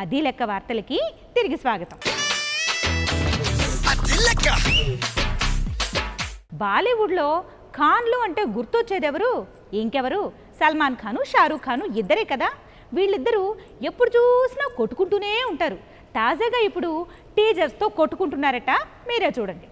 అది లెక్క వార్తలకి తిరిగి స్వాగతం. బాలీవుడ్లో ఖాన్లు అంటే గుర్తొచ్చేదెవరు? ఇంకెవరు? సల్మాన్ ఖాను, షారూఖ్ ఖాను ఇద్దరే కదా. వీళ్ళిద్దరూ ఎప్పుడు చూసినా కొట్టుకుంటూనే ఉంటారు. తాజాగా ఇప్పుడు టీజర్స్తో కొట్టుకుంటున్నారట. మీరే చూడండి.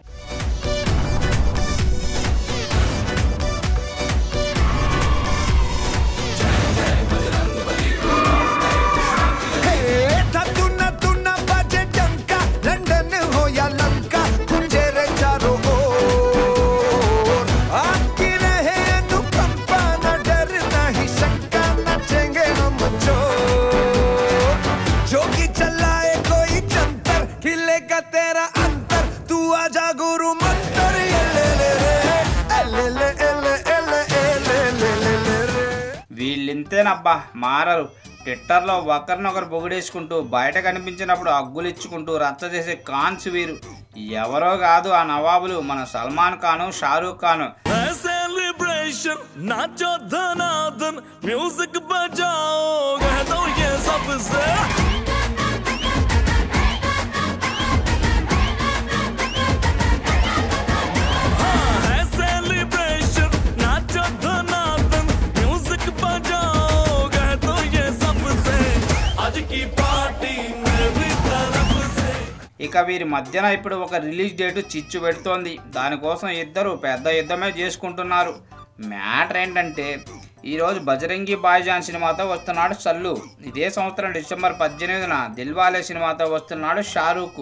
వీళ్ళింతేనబ్బా, మారరు. ట్విట్టర్లో ఒకరినొకరు పొగిడేసుకుంటూ బయట కనిపించినప్పుడు అగ్గులు ఇచ్చుకుంటూ రచ్చ చేసే ఖాన్స్ వీరు. ఎవరో కాదు ఆ నవాబులు, మన సల్మాన్ ఖాను, షారూఖ్ ఖాను. ఇక వీరి మధ్యన ఇప్పుడు ఒక రిలీజ్ డేటు చిచ్చు పెడుతోంది. దానికోసం ఇద్దరు పెద్ద యుద్ధమే చేసుకుంటున్నారు. మ్యాటర్ ఏంటంటే, ఈరోజు బజరంగి భాయిజాన్ సినిమాతో వస్తున్నాడు సల్లు. ఇదే సంవత్సరం డిసెంబర్ 18న దిల్వాలే సినిమాతో వస్తున్నాడు షారూఖ్.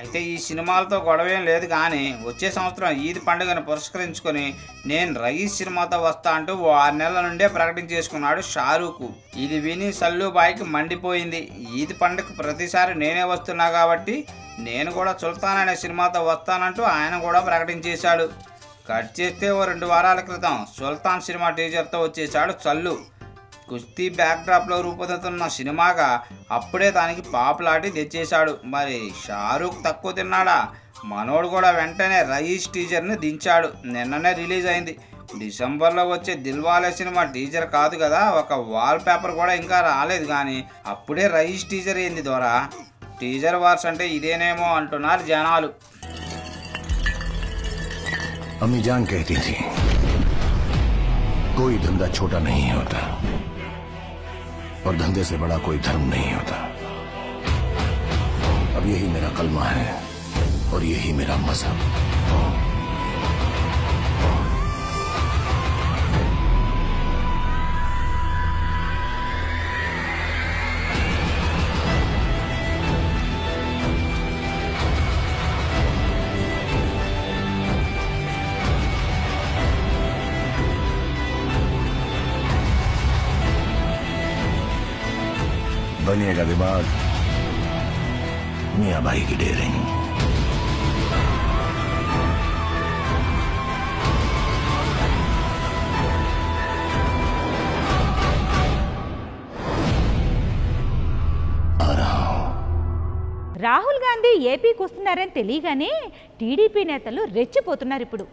అయితే ఈ సినిమాలతో గొడవేం లేదు, కానీ వచ్చే సంవత్సరం ఈద్ పండుగను పురస్కరించుకొని నేను రయీస్ సినిమాతో వస్తా అంటూ 6 నెలల నుండే ప్రకటించేసుకున్నాడు షారూఖ్. ఇది విని సల్లు బాయ్కి మండిపోయింది. ఈద్ పండుగ ప్రతిసారి నేనే వస్తున్నా కాబట్టి నేను కూడా సుల్తాన్ అనే సినిమాతో వస్తానంటూ ఆయన కూడా ప్రకటించేశాడు. కట్ చేస్తే ఓ 2 వారాల క్రితం సుల్తాన్ సినిమా టీజర్తో వచ్చేశాడు సల్లు. కుస్తీ బ్యాక్డ్రాప్లో రూపొందుతున్న సినిమాగా అప్పుడే దానికి పాపులారిటీ తెచ్చేశాడు. మరి షారూఖ్ తక్కువ తిన్నాడా? మనోడు కూడా వెంటనే రయీస్ టీజర్ని దించాడు. నిన్ననే రిలీజ్ అయింది. డిసెంబర్లో వచ్చే దిల్వాలే సినిమా టీజర్ కాదు కదా, ఒక వాల్ పేపర్ కూడా ఇంకా రాలేదు, కానీ అప్పుడే రయీస్ టీజర్ ఏంది దొరా? టీజర్ వార్స్ అంటే ఇదేనేమో అంటున్నారు జనాలు. अम्मी जान कहती थी कोई धंधा छोटा नहीं होता और धंधे से बड़ा कोई धर्म नहीं होता. अब यही मेरा कलमा है और यही मेरा मजहब. बनिएगा दिमाग मियां भाई की डेयरिंग. రాహుల్ గాంధీ ఏపీకి వస్తున్నారని తెలియగానే టీడీపీ నేతలు రెచ్చిపోతున్నారు. ఇప్పుడు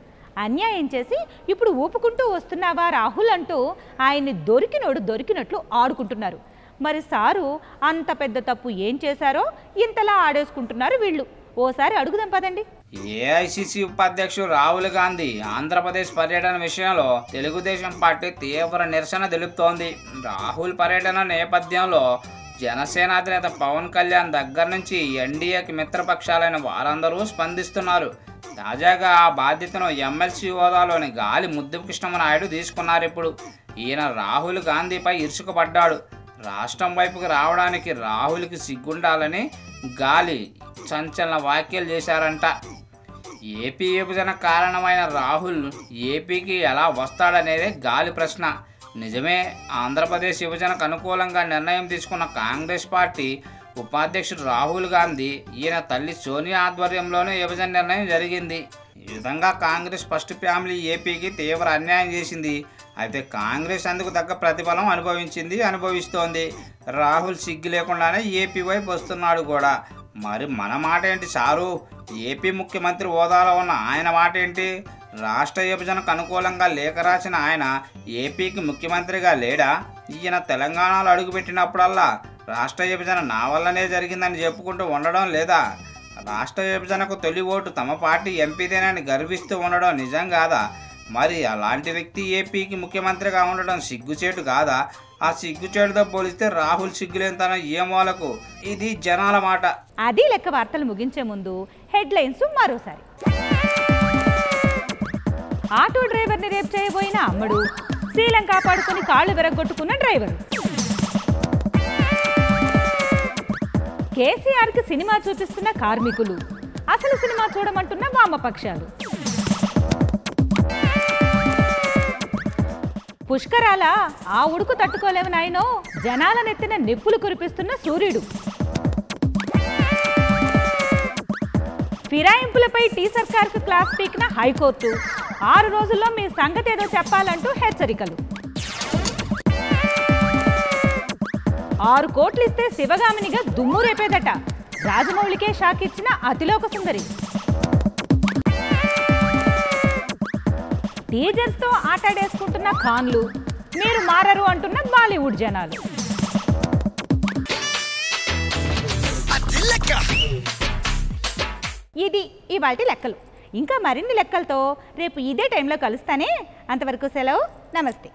అన్యాయం చేసి ఇప్పుడు ఊపుకుంటూ వస్తున్నావా రాహుల్ అంటూ ఆయన్ని దొరికినట్లు ఆడుకుంటున్నారు. మరి సారు అంత పెద్ద తప్పు ఏం చేశారో ఇంతలా ఆడేసుకుంటున్నారు వీళ్ళు. ఓసారి అడుగుదాం పదండి. ఏఐసిసి ఉపాధ్యక్షుడు రాహుల్ గాంధీ ఆంధ్రప్రదేశ్ పర్యటన విషయంలో తెలుగుదేశం పార్టీ తీవ్ర నిరసన తెలుపుతోంది. రాహుల్ పర్యటన నేపథ్యంలో జనసేన అధినేత పవన్ కళ్యాణ్ దగ్గర నుంచి ఎన్డీఏకి మిత్రపక్షాలైన వారందరూ స్పందిస్తున్నారు. తాజాగా ఆ బాధ్యతను ఎమ్మెల్సీ హోదాలోని గాలి ముద్దుకృష్ణమనాయుడు తీసుకున్నారు. ఇప్పుడు ఈయన రాహుల్ గాంధీపై ఇరుసుకుపడ్డాడు. రాష్ట్రం వైపుకి రావడానికి రాహుల్కి సిగ్గుండాలని గాలి సంచలన వ్యాఖ్యలు చేశారంట. ఏపీ విభజన కారణమైన రాహుల్ ఏపీకి ఎలా వస్తాడనేదే గాలి ప్రశ్న. నిజమే, ఆంధ్రప్రదేశ్ విభజనకు అనుకూలంగా నిర్ణయం తీసుకున్న కాంగ్రెస్ పార్టీ ఉపాధ్యక్షుడు రాహుల్ గాంధీ ఈయన తల్లి సోనియా ఆధ్వర్యంలోనే విభజన నిర్ణయం జరిగింది. ఈ విధంగా కాంగ్రెస్ ఫస్ట్ ఫ్యామిలీ ఏపీకి తీవ్ర అన్యాయం చేసింది. అయితే కాంగ్రెస్ అందుకు తగ్గ ప్రతిఫలం అనుభవిస్తోంది. రాహుల్ సిగ్గు లేకుండానే ఏపీ వైపు వస్తున్నాడు కూడా. మరి మన మాట ఏంటి చారు? ఏపీ ముఖ్యమంత్రి హోదాలో ఉన్న ఆయన మాట ఏంటి? రాష్ట్ర విభజనకు అనుకూలంగా లేఖ రాసిన ఆయన ఏపీకి ముఖ్యమంత్రిగా లేడా? ఈయన తెలంగాణలో అడుగుపెట్టినప్పుడల్లా రాష్ట్ర విభజన నా వల్లనే జరిగిందని చెప్పుకుంటూ ఉండడం లేదా? రాష్ట్ర విభజనకు తొలి ఓటు తమ పార్టీ ఎంపీదేనని గర్విస్తూ ఉండడం నిజం కాదా? మరి అలాంటి వ్యక్తి ఏపీకి ముఖ్యమంత్రిగా ఉండడం సిగ్గుచేటు కాదా? ఆ సిగ్గుచేటుతో పోలిస్తే రాహుల్ సిగ్గులేనితనం ఏ మూలకు? ఇది జనాల మాట. అది లెక్క. వార్తలు ముగించే ముందు హెడ్లైన్స్ మరోసారి. ఆటో డ్రైవర్ని రేప్ చేయబోయిన అమ్మడు, శీలం కాపాడుకుని కాళ్ళు విరగొట్టుకున్న డ్రైవర్. కేసీఆర్కి సినిమా చూపిస్తున్న కార్మికులు, అసలు సినిమా చూడమంటున్న వామపక్షాలు. పుష్కరాల ఆ ఉడుకు తట్టుకోలేవు నాయనో, జనాల నెత్తిన నిప్పులు కురిపిస్తున్న సూర్యుడు. ఫిరాయింపులపై టీ సర్కార్కు క్లాస్ పీకిన హైకోర్టు, 6 రోజుల్లో మీ సంగతి ఏదో చెప్పాలంటూ హెచ్చరికలు. 6 కోట్లు ఇస్తే శివగామినిగా దుమ్ము రేపేదట, రాజమౌళికే షాక్ ఇచ్చిన అతిలోక సుందరి. టీజర్స్తో ఆటాడేసుకుంటున్న ఖాన్లు, మీరు మారరు అంటున్న బాలీవుడ్ జనాలు. ఇది ఇవాల్టి లెక్కలు. ఇంకా మరిన్ని లెక్కలతో రేపు ఇదే టైంలో కలుస్తానే. అంతవరకు సెలవు, నమస్తే.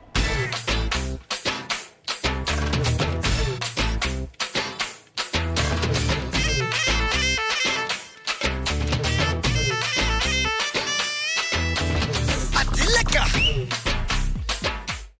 Lecker!